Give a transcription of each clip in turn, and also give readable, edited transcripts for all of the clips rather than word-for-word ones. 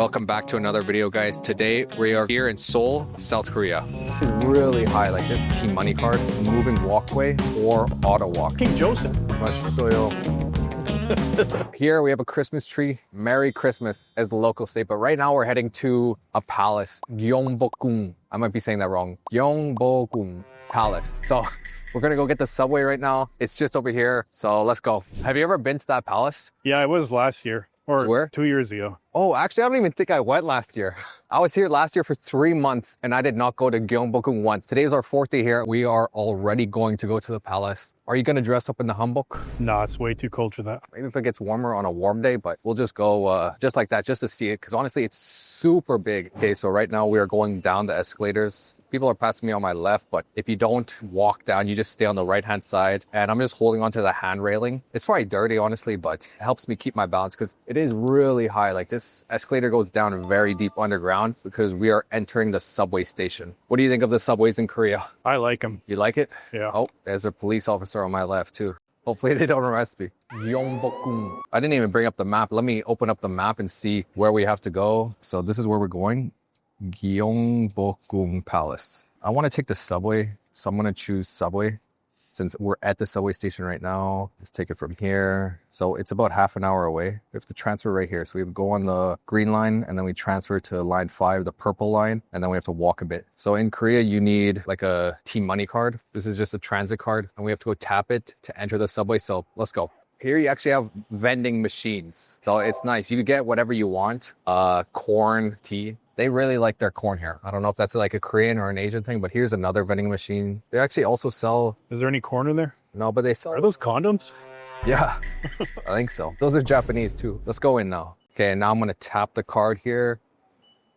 Welcome back to another video, guys. Today we are here in Seoul, South Korea. Really high, like this Team Money card, moving walkway or auto walk. King Joseph. Here we have a Christmas tree. Merry Christmas, as the locals say. But right now we're heading to a palace, Gyeongbokgung. I might be saying that wrong. Gyeongbokgung Palace. So we're gonna go get the subway right now. It's just over here, so let's go. Have you ever been to that palace? Yeah, I was last year. Or Where? 2 years ago. Oh, actually, I don't even think I went last year. I was here last year for 3 months and I did not go to Gyeongbokgung once. Today is our 4th day here. We are already going to go to the palace. Are you gonna dress up in the hanbok? Nah, it's way too cold for that. Maybe if it gets warmer on a warm day, but we'll just go just like that, just to see it. Because honestly, it's super big. Okay, so right now we are going down the escalators. People are passing me on my left, but if you don't walk down, you just stay on the right-hand side. And I'm just holding onto the hand railing. It's probably dirty, honestly, but it helps me keep my balance because it is really high. Like this escalator goes down very deep underground because we are entering the subway station. What do you think of the subways in Korea? I like them. You like it? Yeah. Oh, there's a police officer on my left too. Hopefully they don't arrest me. Gyeongbokgung. I didn't even bring up the map. Let me open up the map and see where we have to go. So this is where we're going. Gyeongbokgung Palace. I want to take the subway, so I'm going to choose subway. Since we're at the subway station right now, let's take it from here. So it's about half an hour away. We have to transfer right here. So we go on the green line and then we transfer to line 5, the purple line, and then we have to walk a bit. So in Korea, you need like a Team Money card. This is just a transit card and we have to go tap it to enter the subway. So let's go. Here you actually have vending machines. So it's nice. You can get whatever you want. Corn, tea. They really like their corn here. I don't know if that's like a Korean or an Asian thing, but here's another vending machine. They actually also sell... Is there any corn in there? No, but they sell... Are those condoms? Yeah, I think so. Those are Japanese too. Let's go in now. Okay, now I'm gonna tap the card here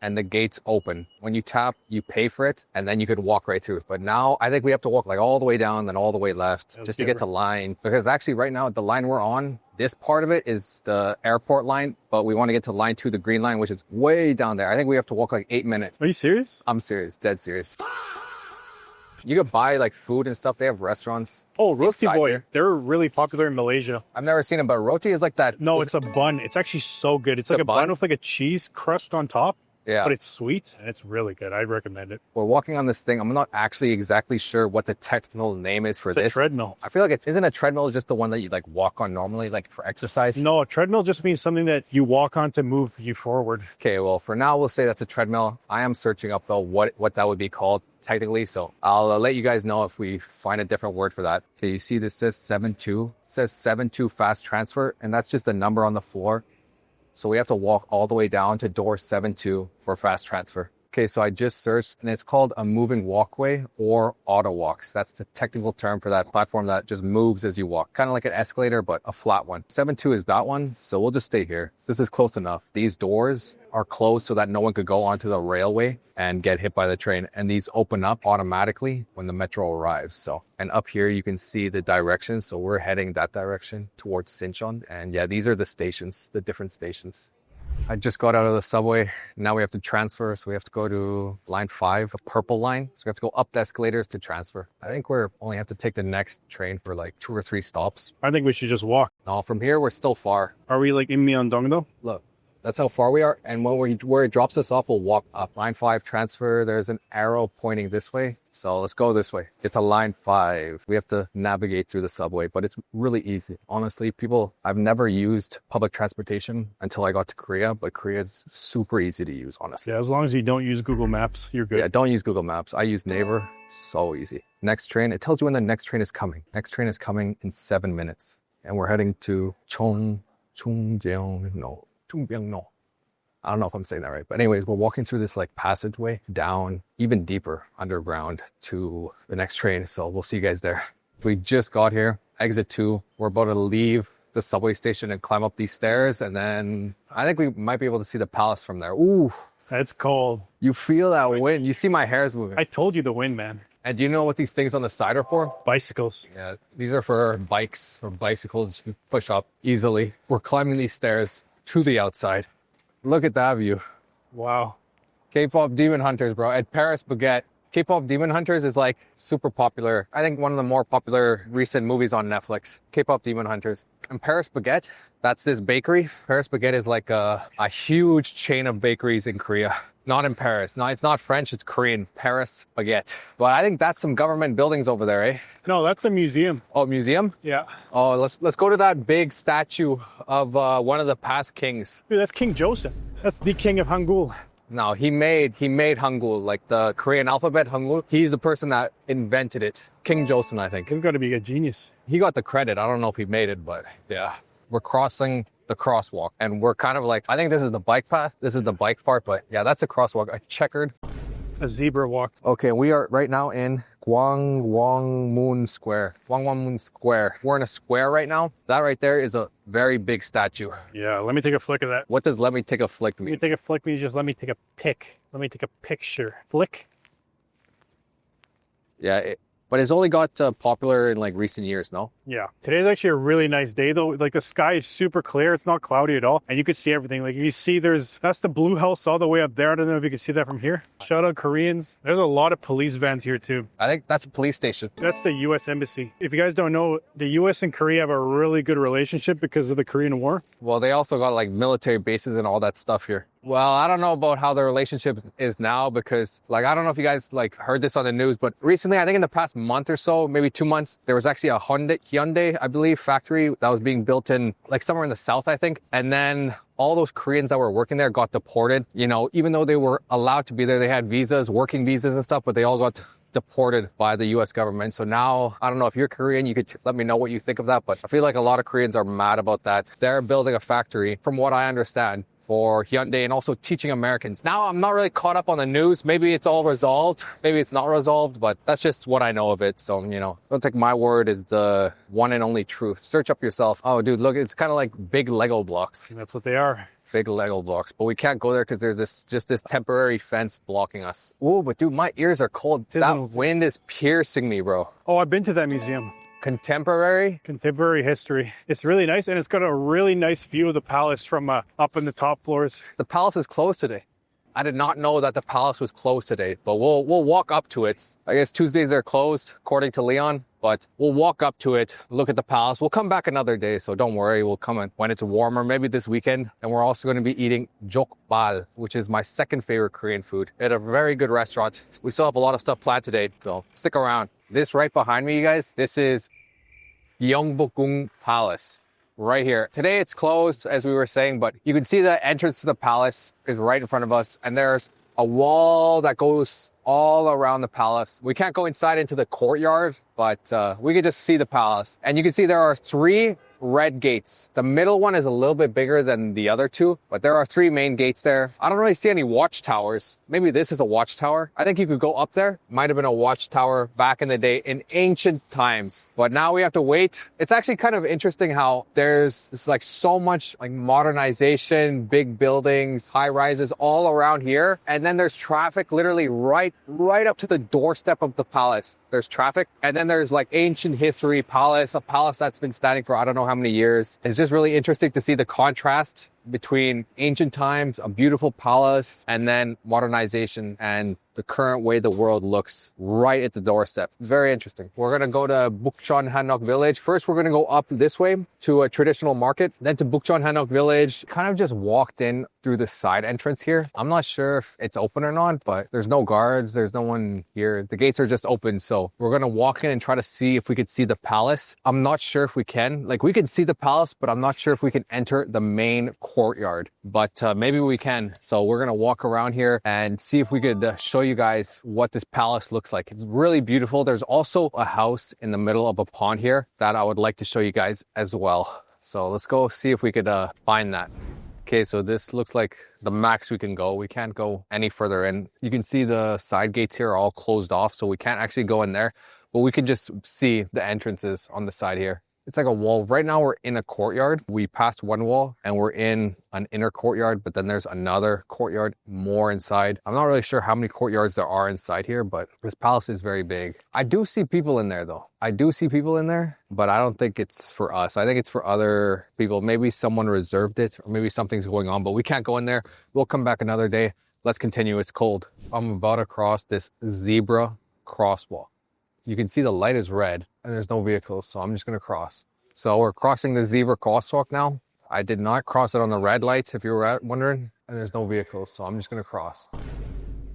and the gates open. When you tap, you pay for it and then you could walk right through. But now I think we have to walk like all the way down, then all the way left just to get to line. Because actually right now, the line we're on, this part of it is the airport line, but we want to get to line 2, the green line, which is way down there. I think we have to walk like 8 minutes. Are you serious? I'm serious, dead serious. You could buy like food and stuff. They have restaurants. Oh, roti boy. Here. They're really popular in Malaysia. I've never seen them, but roti is like that. No, it's a bun. It's actually so good. It's like a bun with like a cheese crust on top. Yeah. But it's sweet and it's really good. I'd recommend it. We're walking on this thing. I'm not actually exactly sure what the technical name is for this. It's a treadmill. I feel like isn't a treadmill just the one that you like walk on normally, like for exercise? No, a treadmill just means something that you walk on to move you forward. Okay, well, for now, we'll say that's a treadmill. I am searching up though what that would be called technically. So I'll let you guys know if we find a different word for that. Okay, you see this says 7-2. It says 7-2 fast transfer, and that's just a number on the floor. So we have to walk all the way down to door 7-2 for fast transfer. Okay, so I just searched and it's called a moving walkway or auto walks. That's the technical term for that platform that just moves as you walk. Kind of like an escalator, but a flat one. 7-2 is that one, so we'll just stay here. This is close enough. These doors are closed so that no one could go onto the railway and get hit by the train. And these open up automatically when the metro arrives. So, and up here you can see the direction. So we're heading that direction towards Sinchon. And yeah, these are the stations, the different stations. I just got out of the subway. Now we have to transfer. So we have to go to line 5, a purple line. So we have to go up the escalators to transfer. I think we're only have to take the next train for like 2 or 3 stops. I think we should just walk. No, from here, we're still far. Are we like in Myeongdong though? Look, that's how far we are. And where it drops us off, we'll walk up. Line 5 transfer. There's an arrow pointing this way. So let's go this way. Get to line 5. We have to navigate through the subway, but it's really easy. Honestly, I've never used public transportation until I got to Korea, but Korea is super easy to use, honestly. Yeah, as long as you don't use Google Maps, you're good. Yeah, don't use Google Maps. I use Naver. So easy. Next train, it tells you when the next train is coming. Next train is coming in 7 minutes. And we're heading to Chungjeongno. I don't know if I'm saying that right. But anyways, we're walking through this like passageway down even deeper underground to the next train. So we'll see you guys there. We just got here, exit 2. We're about to leave the subway station and climb up these stairs. And then I think we might be able to see the palace from there. Ooh. That's cold. You feel that wind. You see my hair's moving. I told you the wind, man. And do you know what these things on the side are for? Bicycles. Yeah, these are for bikes or bicycles you push up easily. We're climbing these stairs to the outside. Look at that view. Wow. K-pop Demon Hunters, bro. At Paris Baguette. K-pop Demon Hunters is like super popular. I think one of the more popular recent movies on Netflix. K-pop Demon Hunters. And Paris Baguette, That's this bakery. Paris Baguette is like a huge chain of bakeries in Korea. Not in Paris. No, it's not French, it's Korean. Paris Baguette. But I think that's some government buildings over there, eh? No, that's a museum. Oh, museum? Yeah. Oh, let's go to that big statue of one of the past kings. Dude, that's King Joseph. That's the king of Hangul. No, he made Hangul, like the Korean alphabet, Hangul. He's the person that invented it. King Joseon, I think. He's got to be a genius. He got the credit. I don't know if he made it, but yeah. We're crossing the crosswalk and we're kind of like, I think this is the bike path. This is the bike part, but yeah, that's a crosswalk. I checkered. A zebra walk. Okay, we are right now in Gyeongbokgung Square. Gyeongbokgung Square. We're in a square right now. That right there is a very big statue. Yeah, let me take a flick of that. What does let me take a flick Let mean? me take a flick means just let me take a pic. Let me take a picture. Flick. Yeah, but it's only got popular in like recent years, no? Yeah. Today's actually a really nice day though. Like the sky is super clear. It's not cloudy at all. And you can see everything. Like you see that's the blue house all the way up there. I don't know if you can see that from here. Shout out Koreans. There's a lot of police vans here too. I think that's a police station. That's the US Embassy. If you guys don't know, the US and Korea have a really good relationship because of the Korean War. Well, they also got like military bases and all that stuff here. Well, I don't know about how the relationship is now because like, I don't know if you guys like heard this on the news, but recently, I think in the past month or so, maybe 2 months, there was actually a Hyundai, I believe, factory that was being built in like somewhere in the south, I think. And then all those Koreans that were working there got deported. You know, even though they were allowed to be there, they had visas, working visas and stuff, but they all got deported by the US government. So now, I don't know if you're Korean, you could let me know what you think of that. But I feel like a lot of Koreans are mad about that. They're building a factory, from what I understand, for Hyundai and also teaching Americans. Now, I'm not really caught up on the news. Maybe it's all resolved. Maybe it's not resolved, but that's just what I know of it. So, you know, don't take my word as the one and only truth. Search up yourself. Oh, dude, look, it's kind of like big Lego blocks. And that's what they are. Big Lego blocks, but we can't go there because there's this temporary fence blocking us. Ooh, but dude, my ears are cold. That wind is piercing me, bro. Oh, I've been to that museum. Contemporary History. It's really nice, and it's got a really nice view of the palace from up in the top floors. The palace is closed today. I did not know that the palace was closed today, but we'll walk up to it. I guess Tuesdays are closed, according to Leon, but we'll walk up to it, look at the palace. We'll come back another day, so don't worry. We'll come in when it's warmer, maybe this weekend. And we're also going to be eating jokbal, which is my second favorite Korean food at a very good restaurant. We still have a lot of stuff planned today, so stick around. This right behind me, you guys, this is Gyeongbokgung Palace. Right here. Today it's closed, as we were saying, but you can see the entrance to the palace is right in front of us, and there's a wall that goes all around the palace. We can't go inside into the courtyard, but we can just see the palace. And you can see there are 3 red gates. The middle one is a little bit bigger than the other 2, but there are 3 main gates there. I don't really see any watchtowers. Maybe this is a watchtower. I think you could go up there. Might have been a watchtower back in the day in ancient times, but now we have to wait. It's actually kind of interesting how there's like so much like modernization, big buildings, high rises all around here. And then there's traffic literally right up to the doorstep of the palace. There's traffic. And then there's like ancient history palace, a palace that's been standing for I don't know how many years. It's just really interesting to see the contrast between ancient times, a beautiful palace, and then modernization and the current way the world looks right at the doorstep. Very interesting. We're going to go to Bukchon Hanok Village. First, we're going to go up this way to a traditional market, then to Bukchon Hanok Village. Kind of just walked in through the side entrance here. I'm not sure if it's open or not, but there's no guards. There's no one here. The gates are just open. So we're going to walk in and try to see if we could see the palace. I'm not sure if we can. Like we can see the palace, but I'm not sure if we can enter the main courtyard, but maybe we can. So we're going to walk around here and see if we could show you guys what this palace looks like. It's really beautiful. There's also a house in the middle of a pond here that I would like to show you guys as well. So let's go see if we could find that. Okay, so this looks like the max we can go. We can't go any further in. You can see the side gates here are all closed off, so we can't actually go in there, but we can just see the entrances on the side here. It's like a wall. Right now we're in a courtyard. We passed one wall and we're in an inner courtyard, but then there's another courtyard more inside. I'm not really sure how many courtyards there are inside here, but this palace is very big. I do see people in there though. I do see people in there, but I don't think it's for us. I think it's for other people. Maybe someone reserved it or maybe something's going on, but we can't go in there. We'll come back another day. Let's continue. It's cold. I'm about to cross this zebra crosswalk. You can see the light is red and there's no vehicles, so I'm just gonna cross. So we're crossing the zebra crosswalk now. I did not cross it on the red lights, if you were wondering, and there's no vehicles, so I'm just gonna cross.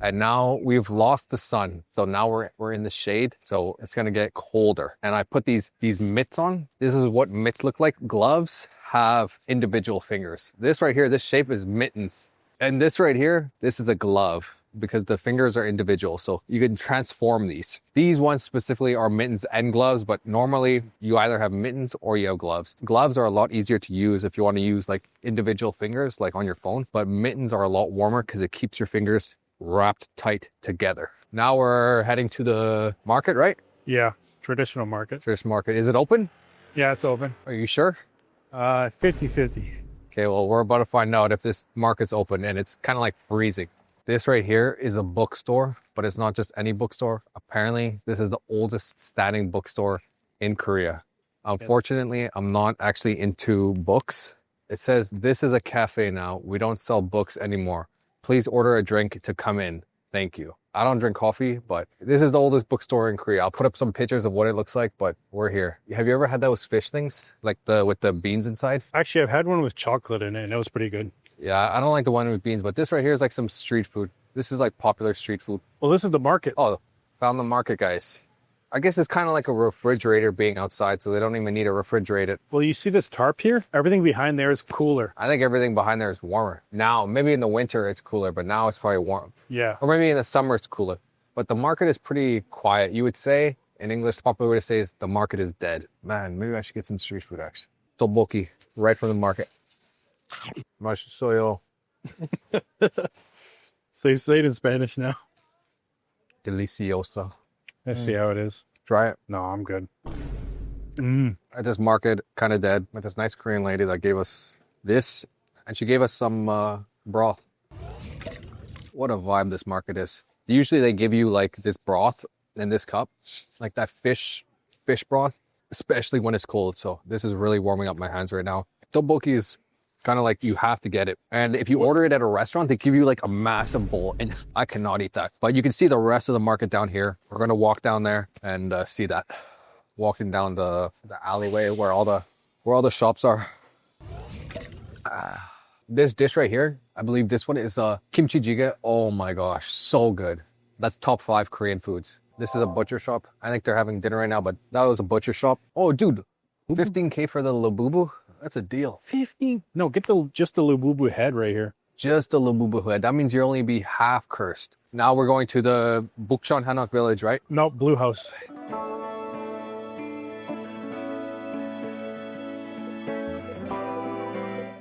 And now we've lost the sun, so now we're in the shade, so it's gonna get colder. And I put these mitts on. This is what mitts look like. Gloves have individual fingers. This right here, this shape is mittens. And this right here, this is a glove because the fingers are individual, so you can transform these. These ones specifically are mittens and gloves, but normally you either have mittens or you have gloves. Gloves are a lot easier to use if you want to use like individual fingers, like on your phone, but mittens are a lot warmer because it keeps your fingers wrapped tight together. Now we're heading to the market, right? Yeah, traditional market. Traditional market. Is it open? Yeah, it's open. Are you sure? 50-50. Okay, well, we're about to find out if this market's open, and it's kind of like freezing. This right here is a bookstore, but it's not just any bookstore. Apparently, this is the oldest standing bookstore in Korea. Unfortunately, I'm not actually into books. It says, this is a cafe now. We don't sell books anymore. Please order a drink to come in. Thank you. I don't drink coffee, but this is the oldest bookstore in Korea. I'll put up some pictures of what it looks like, but we're here. Have you ever had those fish things? Like with the beans inside? Actually, I've had one with chocolate in it, and it was pretty good. Yeah, I don't like the one with beans, but this right here is like some street food. This is like popular street food. Well, this is the market. Oh, found the market, guys. I guess it's kind of like a refrigerator being outside, so they don't even need to refrigerate it. Well, you see this tarp here? Everything behind there is cooler. I think everything behind there is warmer. Now, maybe in the winter it's cooler, but now it's probably warm. Yeah. Or maybe in the summer it's cooler. But the market is pretty quiet. You would say, in English, popular way to say is the market is dead. Man, maybe I should get some street food actually. Tteokbokki, right from the market. 맛있어요. So you say it in Spanish now. Deliciosa. Let's see how it is. Try it. No, I'm good. At this market, kind of dead, with this nice Korean lady that gave us this, and she gave us some broth. What a vibe this market is. Usually they give you like this broth in this cup, like that fish broth, especially when it's cold. So this is really warming up my hands right now. Tteokbokki is kind of like you have to get it. And if you order it at a restaurant, they give you like a massive bowl, and I cannot eat that. But you can see the rest of the market down here. We're gonna walk down there and see that. Walking down the alleyway where all the shops are. This dish right here, I believe this one is kimchi jjigae. Oh my gosh, so good. That's top 5 Korean foods. This is a butcher shop. I think they're having dinner right now, but that was a butcher shop. Oh, dude, 15K for the labubu. That's a deal. 15? No, get just the lububu head right here. Just the labubu head. That means you'll only be half cursed. Now we're going to the Bukchon Hanok Village, right? No, Blue House.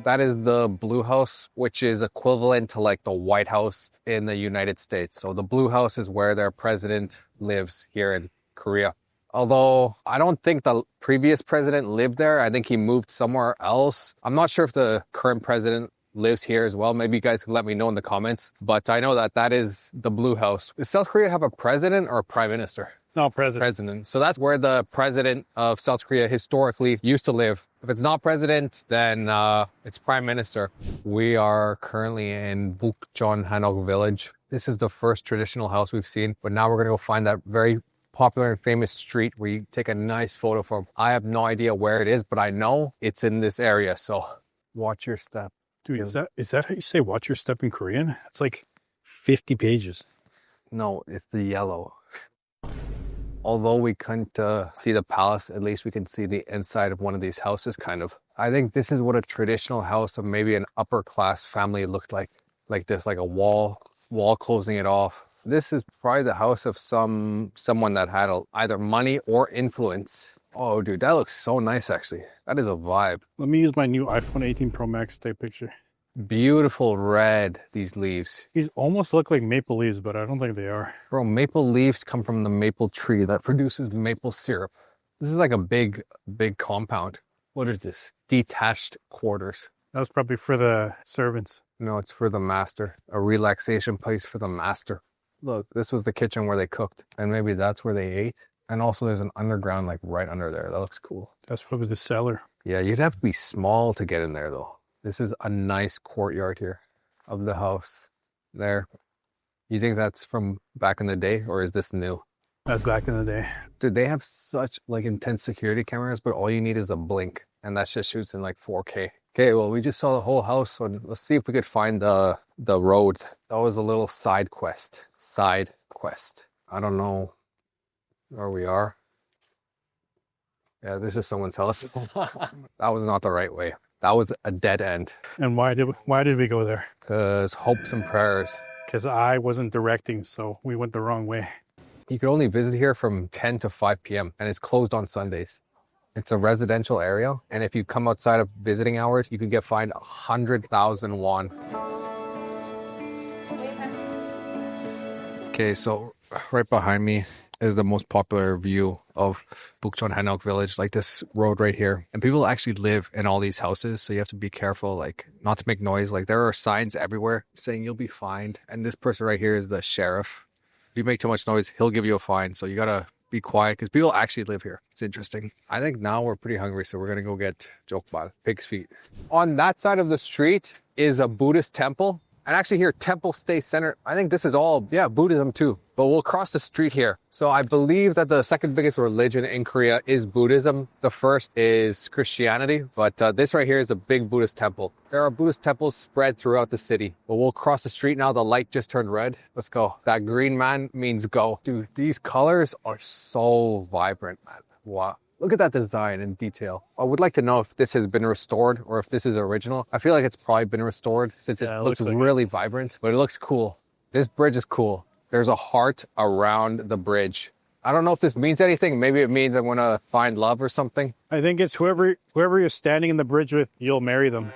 That is the Blue House, which is equivalent to like the White House in the United States. So the Blue House is where their president lives here in Korea. Although I don't think the previous president lived there. I think he moved somewhere else. I'm not sure if the current president lives here as well. Maybe you guys can let me know in the comments. But I know that is the Blue House. Does South Korea have a president or a prime minister? No, president. President. So that's where the president of South Korea historically used to live. If it's not president, then it's prime minister. We are currently in Bukchon Hanok Village. This is the first traditional house we've seen, but now we're going to go find that very popular and famous street where you take a nice photo from. I have no idea where it is, but I know it's in this area. So watch your step. Dude, is that how you say watch your step in Korean? It's like 50 pages. No, it's the yellow. Although we couldn't see the palace, at least we can see the inside of one of these houses, kind of. I think this is what a traditional house of maybe an upper class family looked like this, like a wall closing it off. This is probably the house of someone that had either money or influence. Oh, dude, that looks so nice, actually. That is a vibe. Let me use my new iPhone 18 Pro Max to take a picture. Beautiful red, these leaves. These almost look like maple leaves, but I don't think they are. Bro, maple leaves come from the maple tree that produces maple syrup. This is like a big compound. What is this? Detached quarters. That was probably for the servants. No, it's for the master. A relaxation place for the master. Look, this was the kitchen where they cooked, and maybe that's where they ate. And also there's an underground like right under there. That looks cool. That's probably the cellar. Yeah, you'd have to be small to get in there though. This is a nice courtyard here of the house. There. You think that's from back in the day, or is this new? That's back in the day. Dude, they have such like intense security cameras, but all you need is a blink, and that just shoots in like 4K. Okay, well, we just saw the whole house, so let's see if we could find the road. That was a little side quest. Side quest. I don't know where we are. Yeah, this is someone's house. That was not the right way. That was a dead end. And why did we go there? Because hopes and prayers. Because I wasn't directing, so we went the wrong way. You could only visit here from 10 to 5 p.m. and it's closed on Sundays. It's a residential area, and if you come outside of visiting hours, you could get fined 100,000 won. Okay, so right behind me is the most popular view of Bukchon Hanok Village, like this road right here. And people actually live in all these houses, so you have to be careful, like not to make noise. Like there are signs everywhere saying you'll be fined. And this person right here is the sheriff. If you make too much noise, he'll give you a fine. So you gotta be quiet because people actually live here. It's interesting. I think now we're pretty hungry, so we're gonna go get jokbal, pig's feet. On that side of the street is a Buddhist temple. And actually here, temple stay center. I think this is all, yeah, Buddhism too. But we'll cross the street here. So I believe that the second biggest religion in Korea is Buddhism. The first is Christianity, but this right here is a big Buddhist temple. There are Buddhist temples spread throughout the city. But we'll cross the street now. The light just turned red. Let's go. That green man means go. Dude, these colors are so vibrant, man. Wow. Look at that design in detail. I would like to know if this has been restored or if this is original. I feel like it's probably been restored since it looks like really vibrant, but it looks cool. This bridge is cool. There's a heart around the bridge. I don't know if this means anything. Maybe it means I'm going to find love or something. I think it's whoever you're standing in the bridge with, you'll marry them.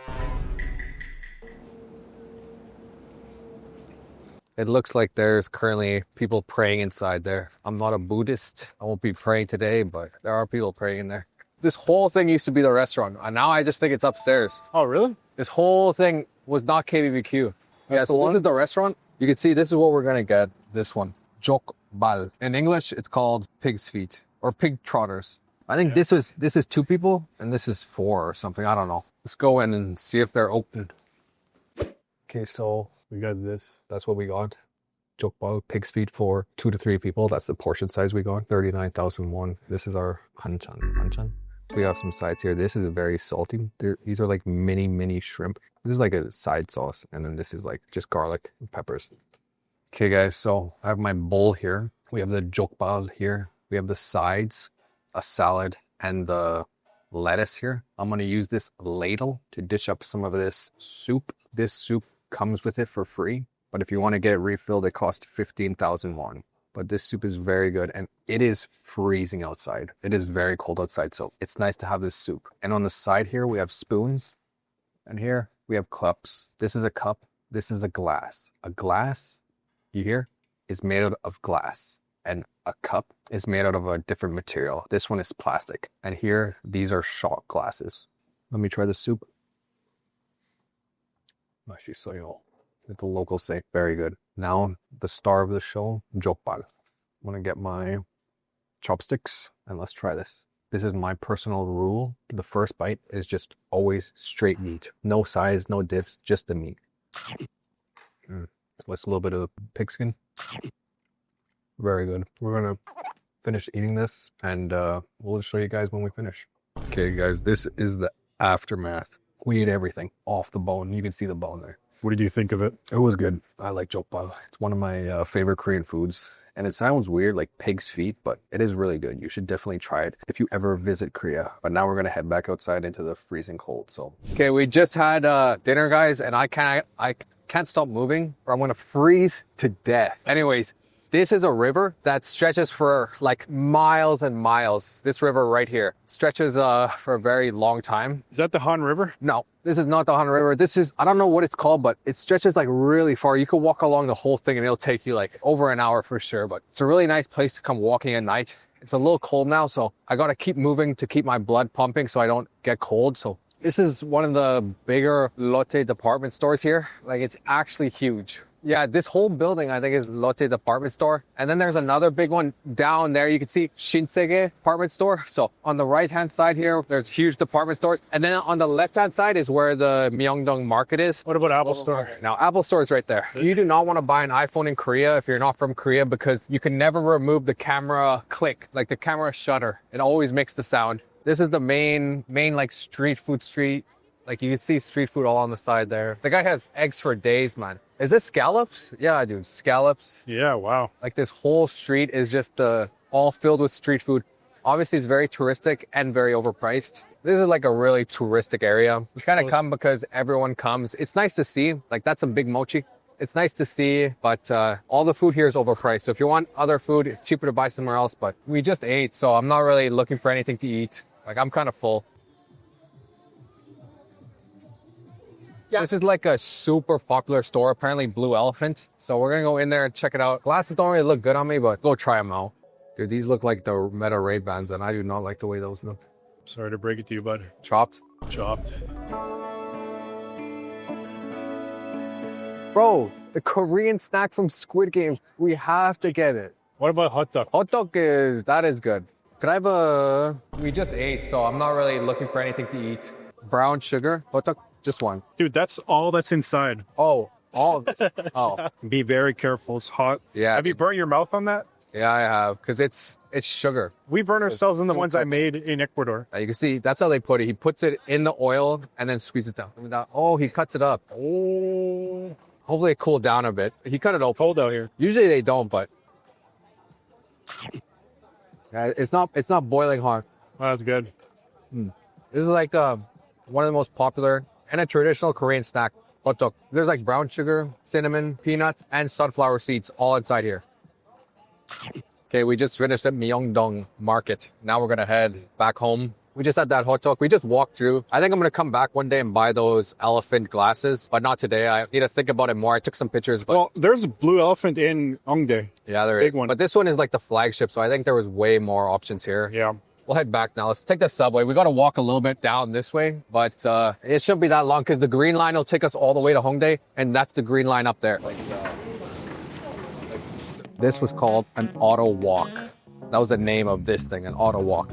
It looks like there's currently people praying inside there. I'm not a Buddhist. I won't be praying today, but there are people praying in there. This whole thing used to be the restaurant, and now I just think it's upstairs. Oh, really? This whole thing was not KBBQ. Yeah, so this is the restaurant. You can see this is what we're gonna get. This one, jokbal. In English, it's called pig's feet or pig trotters. I think this is 2 people and this is 4 or something. I don't know. Let's go in and see if they're open. Okay, so we got this. That's what we got. Jokbal, pig's feet for 2 to 3 people. That's the portion size we got. 39,000 won. This is our hanchan. We have some sides here. This is very salty. These are like mini shrimp. This is like a side sauce. And then this is like just garlic and peppers. Okay, guys. So I have my bowl here. We have the jokbal here. We have the sides, a salad, and the lettuce here. I'm going to use this ladle to dish up some of this soup. This soup comes with it for free. But if you want to get it refilled, it costs 15,000 won. But this soup is very good, and it is freezing outside. It is very cold outside, so it's nice to have this soup. And on the side here, we have spoons, and here we have cups. This is a cup. This is a glass. A glass, you hear, is made out of glass, and a cup is made out of a different material. This one is plastic, and here, these are shot glasses. Let me try the soup. Mashisoyo. The locals say, very good. Now, the star of the show, jokbal. I'm gonna get my chopsticks and let's try this. This is my personal rule. The first bite is just always straight meat. No size, no dips, just the meat. With a little bit of pigskin. Very good. We're gonna finish eating this and we'll show you guys when we finish. Okay guys, this is the aftermath. We ate everything off the bone. You can see the bone there. What did you think of it? It was good. I like jokbal. It's one of my favorite Korean foods. And it sounds weird, like pig's feet, but it is really good. You should definitely try it if you ever visit Korea. But now we're going to head back outside into the freezing cold. So, okay, we just had dinner, guys, and I can't stop moving or I'm going to freeze to death. Anyways, this is a river that stretches for like miles and miles. This river right here stretches for a very long time. Is that the Han River? No, this is not the Han River. This is, I don't know what it's called, but it stretches like really far. You could walk along the whole thing and it'll take you like over an hour for sure. But it's a really nice place to come walking at night. It's a little cold now, so I got to keep moving to keep my blood pumping so I don't get cold. So this is one of the bigger Lotte department stores here. Like it's actually huge. Yeah, this whole building, I think, is Lotte department store. And then there's another big one down there. You can see Shinsegae department store. So on the right-hand side here, there's huge department stores. And then on the left-hand side is where the Myeongdong market is. What about Apple Store? Now, Apple Store is right there. You do not want to buy an iPhone in Korea if you're not from Korea because you can never remove the camera click, like the camera shutter. It always makes the sound. This is the main like street, Like you can see street food all on the side there. The guy has eggs for days, man. Is this scallops? Yeah, dude, scallops. Yeah, wow. Like this whole street is just all filled with street food. Obviously, it's very touristic and very overpriced. This is like a really touristic area. You kind of come because everyone comes. It's nice to see. Like that's some big mochi. It's nice to see, but all the food here is overpriced. So if you want other food, it's cheaper to buy somewhere else. But we just ate, so I'm not really looking for anything to eat. Like I'm kind of full. Yeah. This is like a super popular store, apparently Blue Elephant. So we're gonna go in there and check it out. Glasses don't really look good on me, but go try them out. Dude, these look like the Meta Ray-Bans, and I do not like the way those look. Sorry to break it to you, bud. Chopped? Chopped. Bro, the Korean snack from Squid Game, we have to get it. What about hot dog? Hot dog that is good. Could I have we just ate, so I'm not really looking for anything to eat. Brown sugar, hot dog, just one. Dude, that's all that's inside. Oh, all of this. Oh. Be very careful. It's hot. Yeah. Have you burnt your mouth on that? Yeah, I have, because it's sugar. We burn ourselves in the ones I made in Ecuador. You can see, that's how they put it. He puts it in the oil and then squeezes it down. Oh, he cuts it up. Oh. Hopefully it cooled down a bit. He cut it open. Cold out here. Usually they don't, but yeah, it's not boiling hot. Oh, that's good. This is like one of the most popular and a traditional Korean snack. Hot dog. There's like brown sugar, cinnamon, peanuts, and sunflower seeds all inside here. Okay, we just finished at Myeongdong market. Now we're gonna head back home. We just had that hot dog. We just walked through. I think I'm gonna come back one day and buy those elephant glasses, but not today. I need to think about it more. I took some pictures, but Well, there's a blue elephant in Hongdae. yeah, there big is. one. But this one is like the flagship, so I think there was way more options here. Yeah. We'll head back now. Let's take the subway. We got to walk a little bit down this way, but it shouldn't be that long because the green line will take us all the way to Hongdae, and that's the green line up there. This was called an auto walk. That was the name of this thing, an auto walk.